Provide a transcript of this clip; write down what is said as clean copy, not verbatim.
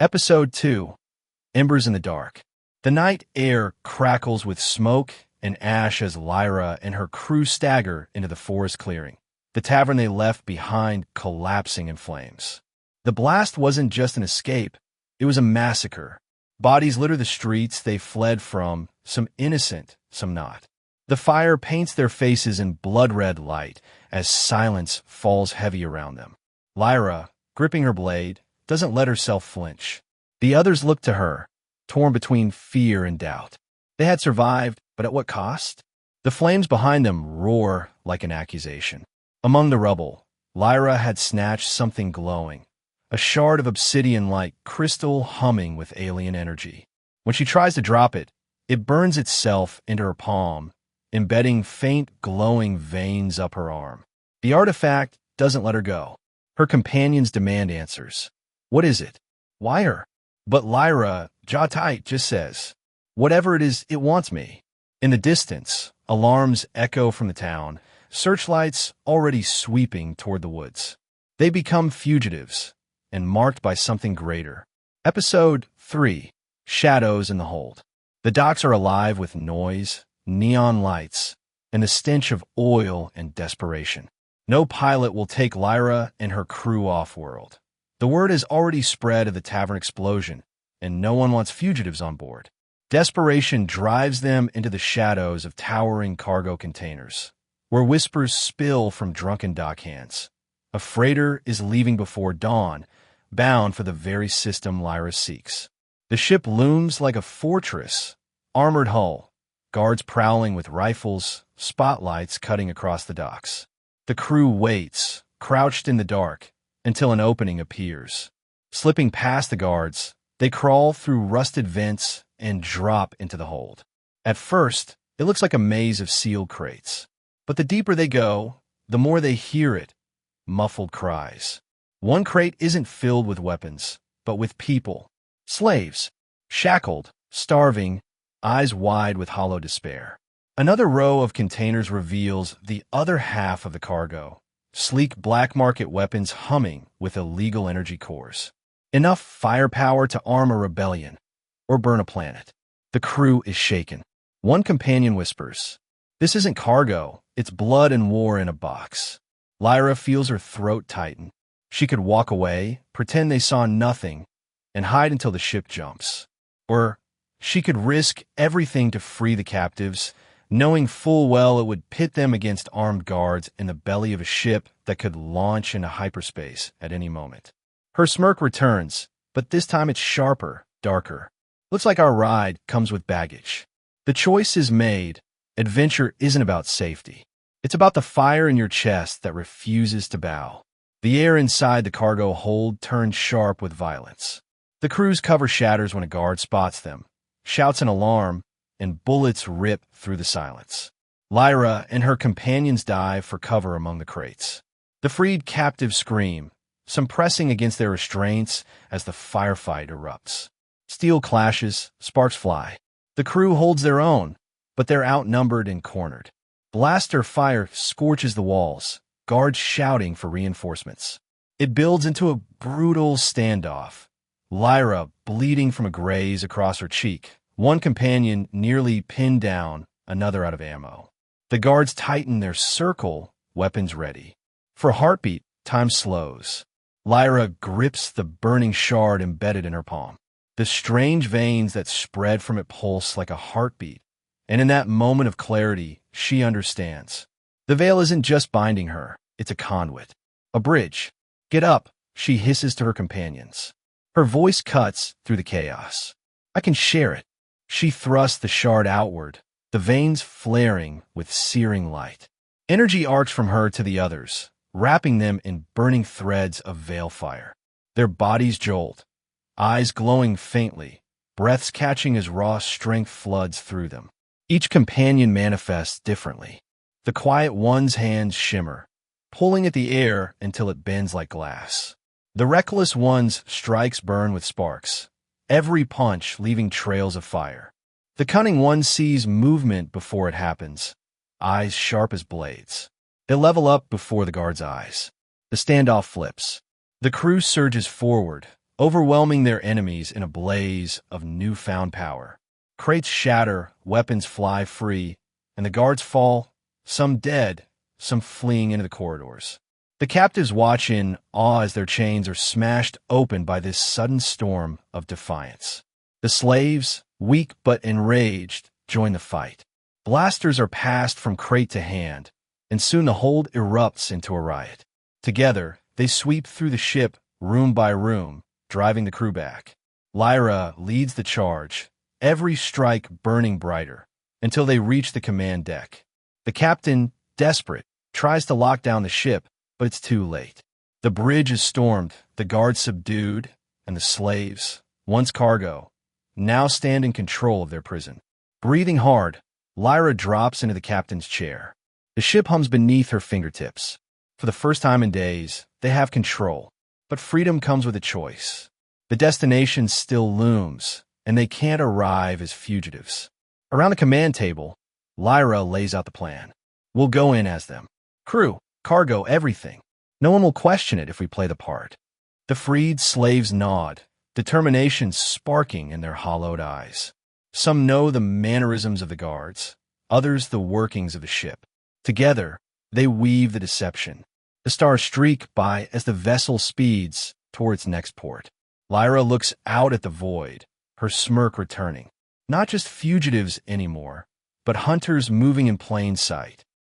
Episode 2, Embers in the Dark. The night air crackles with smoke and ash as Lyra and her crew stagger into the forest clearing, the tavern they left behind collapsing in flames. The blast wasn't just an escape, it was a massacre. Bodies litter the streets they fled from, some innocent, some not. The fire paints their faces in blood-red light as silence falls heavy around them. Lyra, gripping her blade, doesn't let herself flinch. The others look to her, torn between fear and doubt. They had survived, but at what cost? The flames behind them roar like an accusation. Among the rubble, Lyra had snatched something glowing, a shard of obsidian like crystal humming with alien energy. When she tries to drop it, it burns itself into her palm, embedding faint glowing veins up her arm. The artifact doesn't let her go. Her companions demand answers. What is it? Why her? But Lyra, jaw tight, just says, whatever it is, it wants me. In the distance, alarms echo from the town, searchlights already sweeping toward the woods. They become fugitives, and marked by something greater. Episode 3, Shadows in the Hold. The docks are alive with noise, neon lights, and the stench of oil and desperation. No pilot will take Lyra and her crew off-world. The word has already spread of the tavern explosion, and no one wants fugitives on board. Desperation drives them into the shadows of towering cargo containers, where whispers spill from drunken dockhands. A freighter is leaving before dawn, bound for the very system Lyra seeks. The ship looms like a fortress, armored hull, guards prowling with rifles, spotlights cutting across the docks. The crew waits, crouched in the dark, until an opening appears. Slipping past the guards, they crawl through rusted vents and drop into the hold. At first, it looks like a maze of sealed crates. But the deeper they go, the more they hear it, muffled cries. One crate isn't filled with weapons, but with people. Slaves, shackled, starving, eyes wide with hollow despair. Another row of containers reveals the other half of the cargo. Sleek black market weapons humming with illegal energy cores. Enough firepower to arm a rebellion or burn a planet. The crew is shaken. One companion whispers, "This isn't cargo, it's blood and war in a box." Lyra feels her throat tighten. She could walk away, pretend they saw nothing, and hide until the ship jumps. Or she could risk everything to free the captives, knowing full well it would pit them against armed guards in the belly of a ship that could launch into hyperspace at any moment. Her smirk returns, but this time it's sharper, darker. Looks like our ride comes with baggage. The choice is made. Adventure isn't about safety. It's about the fire in your chest that refuses to bow. The air inside the cargo hold turns sharp with violence. The crew's cover shatters when a guard spots them, shouts an alarm, and bullets rip through the silence. Lyra and her companions dive for cover among the crates. The freed captives scream, some pressing against their restraints as the firefight erupts. Steel clashes, sparks fly. The crew holds their own, but they're outnumbered and cornered. Blaster fire scorches the walls, guards shouting for reinforcements. It builds into a brutal standoff. Lyra bleeding from a graze across her cheek. One companion nearly pinned down, another out of ammo. The guards tighten their circle, weapons ready. For a heartbeat, time slows. Lyra grips the burning shard embedded in her palm. The strange veins that spread from it pulse like a heartbeat. And in that moment of clarity, she understands. The veil isn't just binding her, it's a conduit. A bridge. Get up, she hisses to her companions. Her voice cuts through the chaos. I can share it. She thrusts the shard outward, the veins flaring with searing light. Energy arcs from her to the others, wrapping them in burning threads of veil fire. Their bodies jolt, eyes glowing faintly, breaths catching as raw strength floods through them. Each companion manifests differently. The quiet one's hands shimmer, pulling at the air until it bends like glass. The reckless one's strikes burn with sparks, every punch leaving trails of fire. The cunning one sees movement before it happens, eyes sharp as blades. They level up before the guard's eyes. The standoff flips. The crew surges forward, overwhelming their enemies in a blaze of newfound power. Crates shatter, weapons fly free, and the guards fall, some dead, some fleeing into the corridors. The captives watch in awe as their chains are smashed open by this sudden storm of defiance. The slaves, weak but enraged, join the fight. Blasters are passed from crate to hand, and soon the hold erupts into a riot. Together, they sweep through the ship, room by room, driving the crew back. Lyra leads the charge, every strike burning brighter, until they reach the command deck. The captain, desperate, tries to lock down the ship, but it's too late. The bridge is stormed, the guards subdued, and the slaves, once cargo, now stand in control of their prison. Breathing hard, Lyra drops into the captain's chair. The ship hums beneath her fingertips. For the first time in days, they have control, but freedom comes with a choice. The destination still looms, and they can't arrive as fugitives. Around the command table, Lyra lays out the plan. We'll go in as them. Crew, cargo, everything. No one will question it if we play the part. The freed slaves nod, determination sparking in their hollowed eyes. Some know the mannerisms of the guards, others the workings of the ship. Together, they weave the deception. The stars streak by as the vessel speeds toward its next port. Lyra looks out at the void, her smirk returning. Not just fugitives anymore, but hunters moving in plain sight.